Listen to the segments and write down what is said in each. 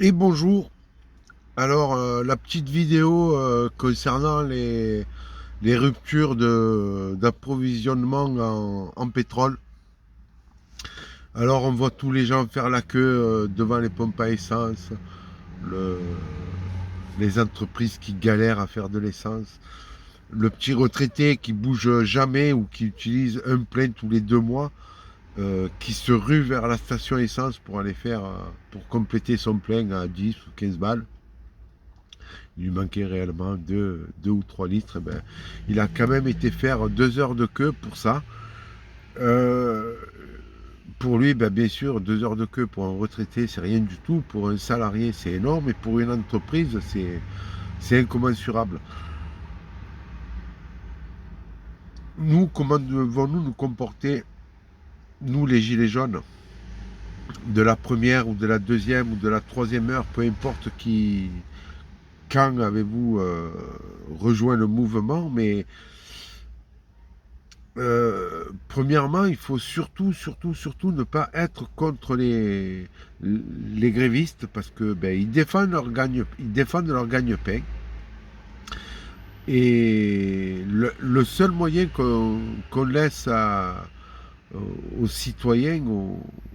Et bonjour. Alors, la petite vidéo concernant les ruptures d'approvisionnement en pétrole. Alors, on voit tous les gens faire la queue devant les pompes à essence, le- les entreprises qui galèrent à faire de l'essence, le petit retraité qui bouge jamais ou qui utilise un plein tous les 2 mois, qui se rue vers la station essence pour aller faire, pour compléter son plein à 10 ou 15 balles. Il lui manquait réellement 2 ou 3 litres, eh ben, il a quand même été faire 2 heures de queue pour ça. Euh, pour lui, ben, bien sûr, 2 heures de queue pour un retraité, c'est rien du tout. Pour un salarié, c'est énorme. Et pour une entreprise, c'est incommensurable. Nous, comment devons-nous nous comporter, nous les gilets jaunes, de la première ou de la deuxième ou de la troisième heure, peu importe qui, quand avez-vous rejoint le mouvement, mais premièrement, il faut surtout ne pas être contre les grévistes parce que ben, ils défendent leur gagne-pain. Et le seul moyen qu'on laisse aux citoyens,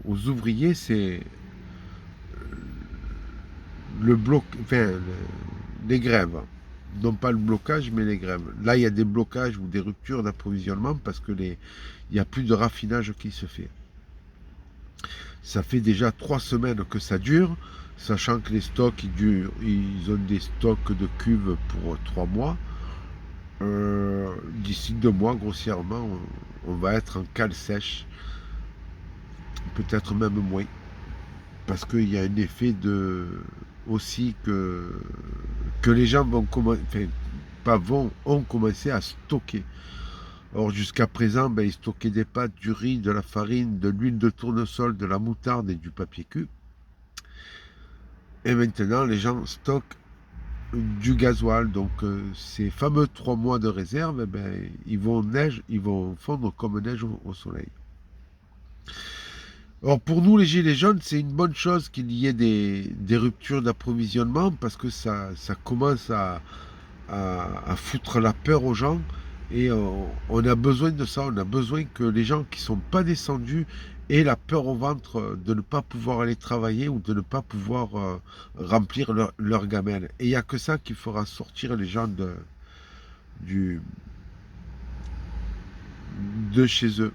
aux ouvriers, c'est enfin, les grèves. Non pas le blocage, mais les grèves. Là, il y a des blocages ou des ruptures d'approvisionnement parce que il n'y a plus de raffinage qui se fait. Ça fait déjà 3 semaines que ça dure, sachant que les stocks, ils ont des stocks de cuves pour 3 mois. D'ici 2 mois, grossièrement, on va être en cale sèche, peut-être même moins, parce qu'il y a un effet de aussi que les gens vont commencer, enfin, pas vont, ont commencé à stocker. Or, jusqu'à présent, ben, ils stockaient des pâtes, du riz, de la farine, de l'huile de tournesol, de la moutarde et du papier cul. Et maintenant, les gens stockent du gasoil. Donc, ces fameux 3 mois de réserve, eh ben, ils vont fondre comme neige au soleil. Or, pour nous, les Gilets jaunes, c'est une bonne chose qu'il y ait des ruptures d'approvisionnement parce que ça commence à foutre la peur aux gens. Et on a besoin de ça, on a besoin que les gens qui ne sont pas descendus aient la peur au ventre de ne pas pouvoir aller travailler ou de ne pas pouvoir remplir leur gamelle. Et il n'y a que ça qui fera sortir les gens du, de chez eux.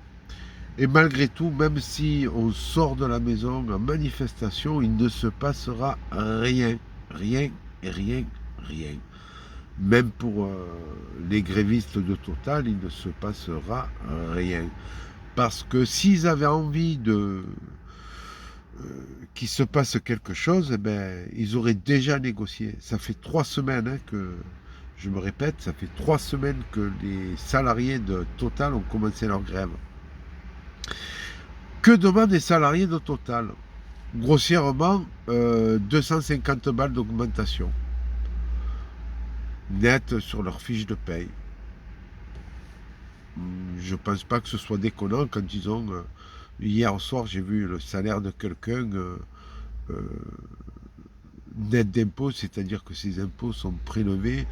Et malgré tout, même si on sort de la maison en manifestation, il ne se passera rien, rien, rien, rien. Même pour les grévistes de Total, il ne se passera rien. Parce que s'ils avaient envie qu'il se passe quelque chose, eh ben, ils auraient déjà négocié. Ça fait 3 semaines que, je me répète, ça fait 3 semaines que les salariés de Total ont commencé leur grève. Que demandent les salariés de Total? Grossièrement, 250 balles d'augmentation nette sur leur fiche de paye. Je pense pas que ce soit déconnant quand ils ont. Hier soir, j'ai vu le salaire de quelqu'un euh, net d'impôts, c'est-à-dire que ses impôts sont prélevés.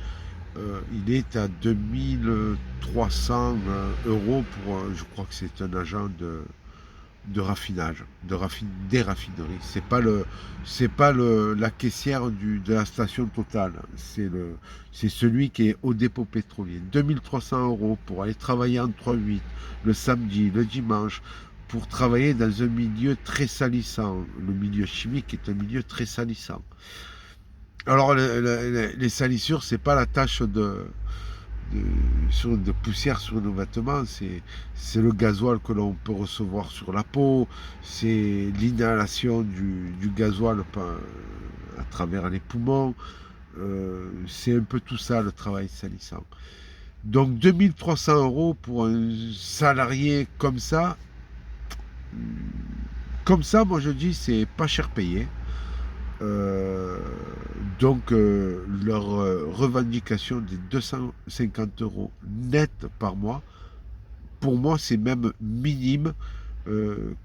Il est à 2300 euros pour, je crois que c'est un agent de raffinage, des raffineries. C'est pas la caissière de la station Total. C'est celui qui est au dépôt pétrolier. 2300 euros pour aller travailler en 3-8 le samedi, le dimanche, pour travailler dans un milieu très salissant. Le milieu chimique est un milieu très salissant. Alors les salissures, c'est pas la tâche de poussière sur nos vêtements, c'est le gasoil que l'on peut recevoir sur la peau, c'est l'inhalation du gasoil à travers les poumons, c'est un peu tout ça le travail salissant. Donc 2300 euros pour un salarié comme ça, moi je dis c'est pas cher payé. Euh, donc leur revendication des 250 euros net par mois, pour moi c'est même minime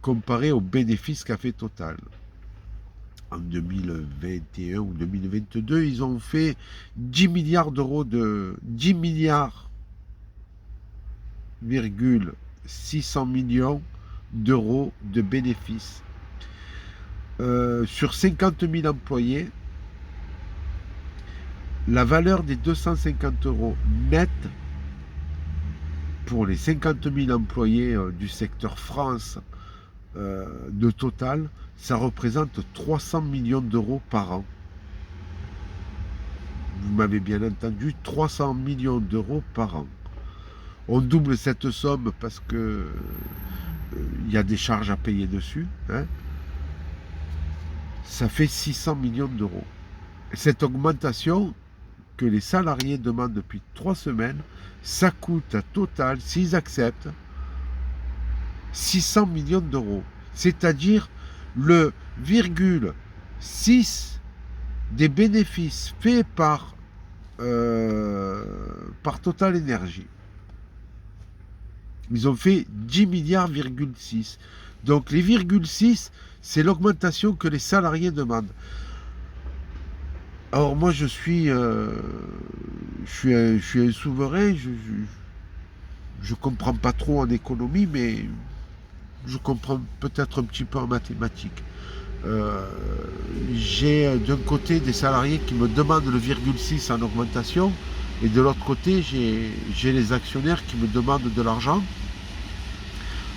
comparé aux bénéfices qu'a fait Total. en 2021 ou 2022, ils ont fait 10 milliards d'euros de 10 milliards 600 millions d'euros de bénéfices. Sur 50 000 employés, la valeur des 250 euros net pour les 50 000 employés du secteur France de Total, ça représente 300 millions d'euros par an. Vous m'avez bien entendu, 300 millions d'euros par an. On double cette somme parce que il y a des charges à payer dessus. Hein. Ça fait 600 millions d'euros. Cette augmentation que les salariés demandent depuis 3 semaines, ça coûte à Total, s'ils acceptent, 600 millions d'euros. C'est-à-dire le 0,6 des bénéfices faits par Total Énergie. Ils ont fait 10 milliards,6. Donc les 0,6, c'est l'augmentation que les salariés demandent. Alors moi je suis un souverain, je comprends pas trop en économie, mais je comprends peut-être un petit peu en mathématiques. J'ai d'un côté des salariés qui me demandent le 0,6 en augmentation, et de l'autre côté, j'ai les actionnaires qui me demandent de l'argent.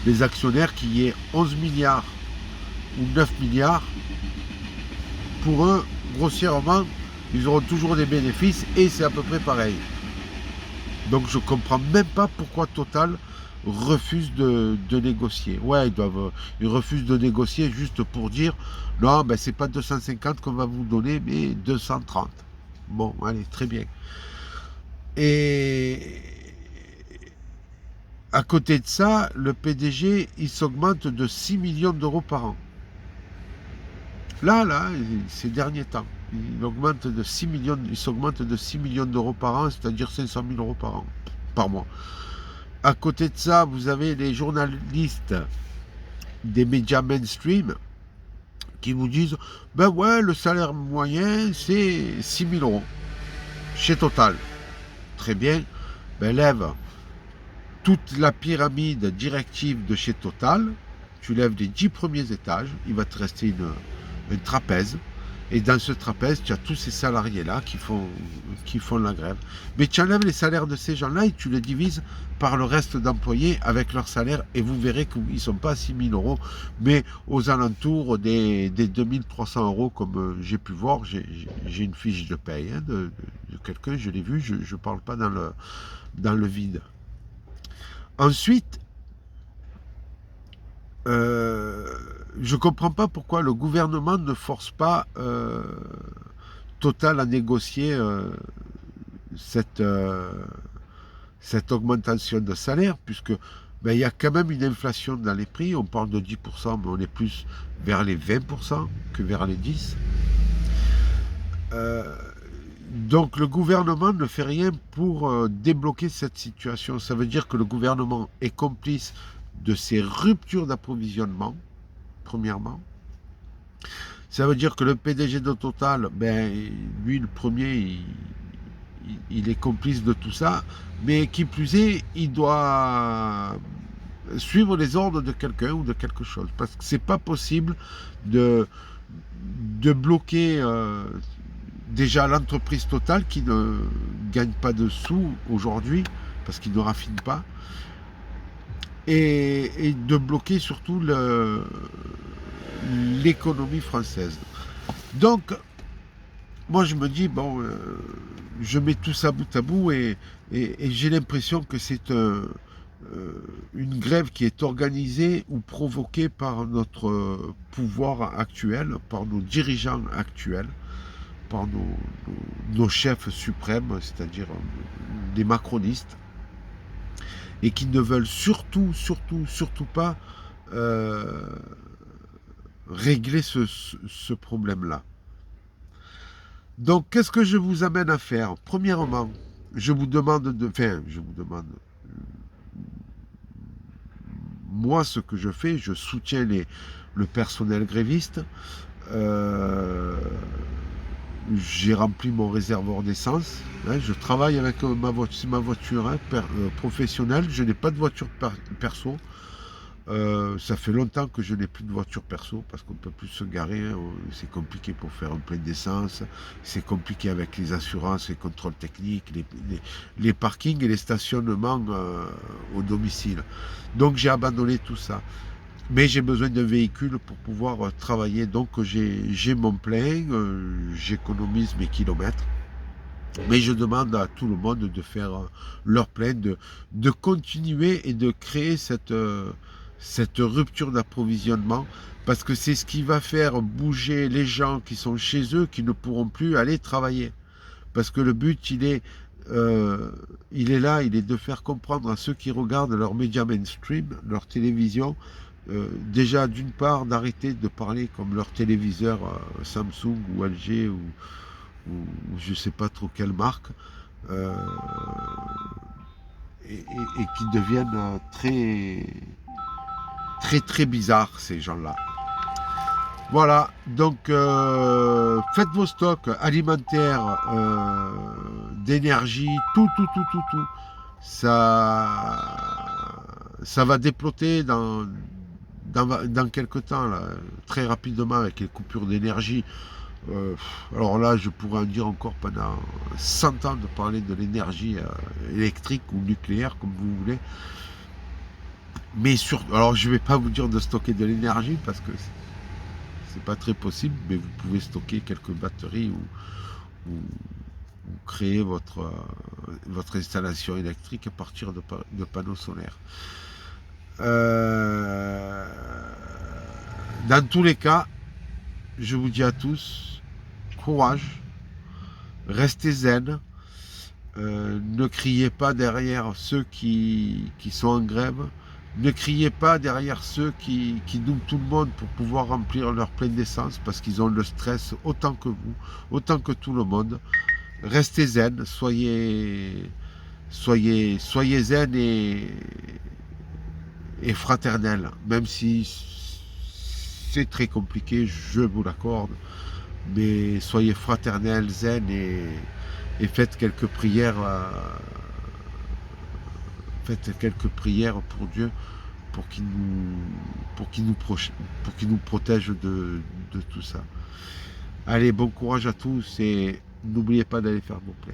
Les actionnaires qui aient 11 milliards ou 9 milliards, pour eux, grossièrement, ils auront toujours des bénéfices et c'est à peu près pareil. Donc je ne comprends même pas pourquoi Total refuse de négocier. Ouais, ils refusent de négocier juste pour dire non, ben c'est pas 250 qu'on va vous donner, mais 230. Bon, allez, très bien. Et à côté de ça, le PDG, il s'augmente de 6 millions d'euros par an. Là, ces derniers temps, il s'augmente de 6 millions d'euros par an, c'est-à-dire 500 000 euros par mois. À côté de ça, vous avez les journalistes des médias mainstream qui vous disent ben ouais, le salaire moyen, c'est 6 000 euros chez Total. Très bien, ben lève toute la pyramide directive de chez Total, tu lèves les 10 premiers étages, il va te rester un trapèze, et dans ce trapèze, tu as tous ces salariés-là qui font la grève. Mais tu enlèves les salaires de ces gens-là et tu les divises par le reste d'employés avec leur salaire, et vous verrez qu'ils ne sont pas à 6 000 euros, mais aux alentours des 2 300 euros, comme j'ai pu voir. J'ai une fiche de paye de quelqu'un, je l'ai vu, je ne parle pas dans le vide. Ensuite, je ne comprends pas pourquoi le gouvernement ne force pas Total à négocier cette augmentation de salaire, puisque ben, y a quand même une inflation dans les prix. On parle de 10%, mais on est plus vers les 20% que vers les 10%. Donc le gouvernement ne fait rien pour débloquer cette situation. Ça veut dire que le gouvernement est complice de ces ruptures d'approvisionnement, premièrement. Ça veut dire que le PDG de Total, ben, lui le premier, il est complice de tout ça, mais qui plus est, il doit suivre les ordres de quelqu'un ou de quelque chose. Parce que c'est pas possible de bloquer déjà l'entreprise Total qui ne gagne pas de sous aujourd'hui parce qu'il ne raffine pas, et de bloquer surtout l'économie française. Donc moi je me dis bon, je mets tout ça bout à bout et j'ai l'impression que c'est une grève qui est organisée ou provoquée par notre pouvoir actuel, par nos dirigeants actuels, par nos chefs suprêmes, c'est-à-dire les macronistes, et qui ne veulent surtout pas régler ce problème-là. Donc, qu'est-ce que je vous amène à faire? Premièrement, moi, ce que je fais, je soutiens le personnel gréviste. J'ai rempli mon réservoir d'essence. Hein, je travaille avec ma voiture hein, professionnelle. Je n'ai pas de voiture perso. Ça fait longtemps que je n'ai plus de voiture perso parce qu'on ne peut plus se garer. Hein, c'est compliqué pour faire un plein d'essence. C'est compliqué avec les assurances, les contrôles techniques, les parkings et les stationnements au domicile. Donc j'ai abandonné tout ça. Mais j'ai besoin d'un véhicule pour pouvoir travailler. Donc j'ai mon plein, j'économise mes kilomètres. Mais je demande à tout le monde de faire leur plein, de continuer et de créer cette rupture d'approvisionnement. Parce que c'est ce qui va faire bouger les gens qui sont chez eux, qui ne pourront plus aller travailler. Parce que le but, il est là, il est de faire comprendre à ceux qui regardent leurs médias mainstream, leur télévision, déjà d'une part d'arrêter de parler comme leur téléviseur Samsung ou LG ou je ne sais pas trop quelle marque, euh, et qui deviennent très bizarres ces gens-là. Voilà, donc faites vos stocks alimentaires, d'énergie, tout. Ça va déploter dans quelques temps, là, très rapidement avec les coupures d'énergie. Alors là, je pourrais en dire encore pendant 100 ans de parler de l'énergie électrique ou nucléaire, comme vous voulez. Mais alors je ne vais pas vous dire de stocker de l'énergie parce que c'est pas très possible, mais vous pouvez stocker quelques batteries ou créer votre installation électrique à partir de panneaux solaires. Dans tous les cas, je vous dis à tous, courage, restez zen, ne criez pas derrière ceux qui sont en grève, ne criez pas derrière ceux qui doublent tout le monde pour pouvoir remplir leur plein d'essence parce qu'ils ont le stress autant que vous, autant que tout le monde. Restez zen, soyez zen et fraternel, même si c'est très compliqué, je vous l'accorde, mais soyez fraternel, zen et faites quelques prières. Faites quelques prières pour Dieu pour qu'il nous protège de tout ça. Allez, bon courage à tous et n'oubliez pas d'aller faire vos pleins.